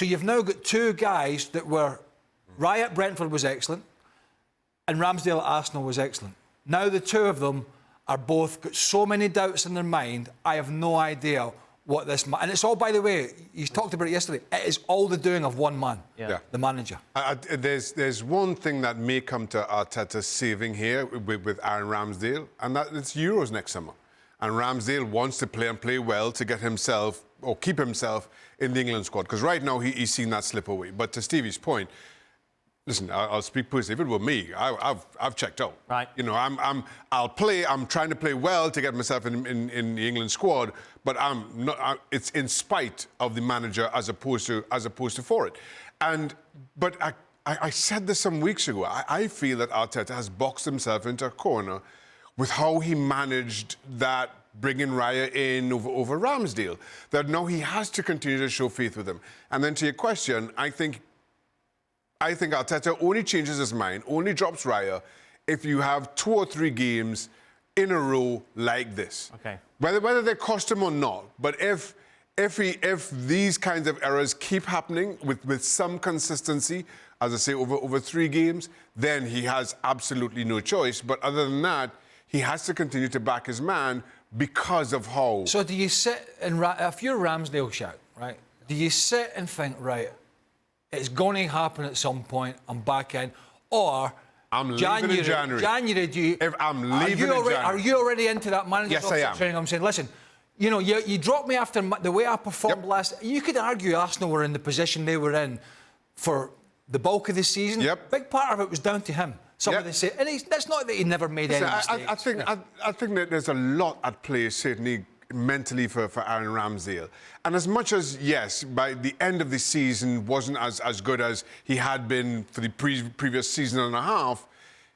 So you've now got two guys that were... Raya at Brentford was excellent, and Ramsdale at Arsenal was excellent. Now the two of them are both got so many doubts in their mind, I have no idea what this... And it's all, by the way, you talked about it yesterday, it is all the doing of one man, the manager. There's one thing that may come to Arteta's saving here with Aaron Ramsdale, and that it's Euros next summer. And Ramsdale wants to play and play well to get himself, or keep himself, in the England squad. Because right now, he's seen that slip away. But to Stevie's point, listen, I'll speak personally. If it were me, I've checked out. Right. You know, I'll play. I'm trying to play well to get myself in the England squad, but I'm not. It's in spite of the manager as opposed to for it. But I said this some weeks ago. I feel that Arteta has boxed himself into a corner with how he managed that, bringing Raya in over Ramsdale. That now he has to continue to show faith with him. And then to your question, I think Arteta only changes his mind, only drops Raya, if you have 2 or 3 games in a row like this. Okay. Whether they cost him or not, but if these kinds of errors keep happening with some consistency, as I say, over 3 games, then he has absolutely no choice. But other than that, he has to continue to back his man because of how... So do you sit and... If you're Ramsdale, shout, right, do you sit and think, right, it's going to happen at some point, I'm back in, or... I'm leaving in January. January, do you... If I'm leaving in January. Are you already into that manager's Yes, I am. training? I'm saying, listen, you know, you dropped me after the way I performed last... You could argue Arsenal were in the position they were in for the bulk of the season. Big part of it was down to him. Somebody say, and that's not that he never made any mistakes. I think that there's a lot at play, certainly mentally, for Aaron Ramsdale. And as much as, yes, by the end of the season wasn't as good as he had been for the previous season and a half,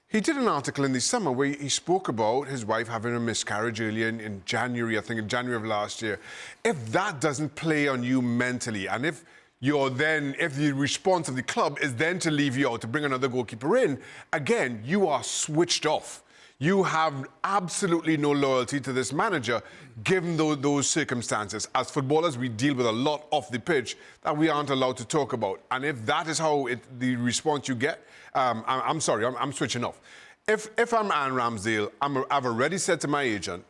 he did an article in the summer where he spoke about his wife having a miscarriage earlier in January, I think in January of last year. If that doesn't play on you mentally, and if the response of the club is then to leave you out, to bring another goalkeeper in, again, you are switched off. You have absolutely no loyalty to this manager, given those circumstances. As footballers, we deal with a lot off the pitch that we aren't allowed to talk about. And if that is how the response you get, I'm sorry, I'm switching off. If I'm Aaron Ramsdale, I've already said to my agent,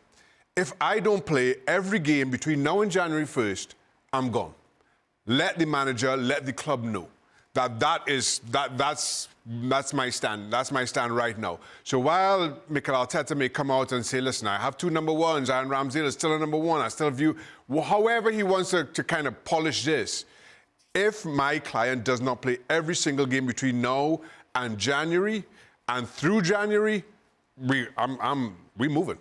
if I don't play every game between now and January 1st, I'm gone. Let the manager, let the club know that's my stand. That's my stand right now. So while Mikel Arteta may come out and say, listen, I have 2 number ones, Aaron Ramsdale is still a number 1, I still view... however he wants to kind of polish this, if my client does not play every single game between now and January, and through January, we're moving.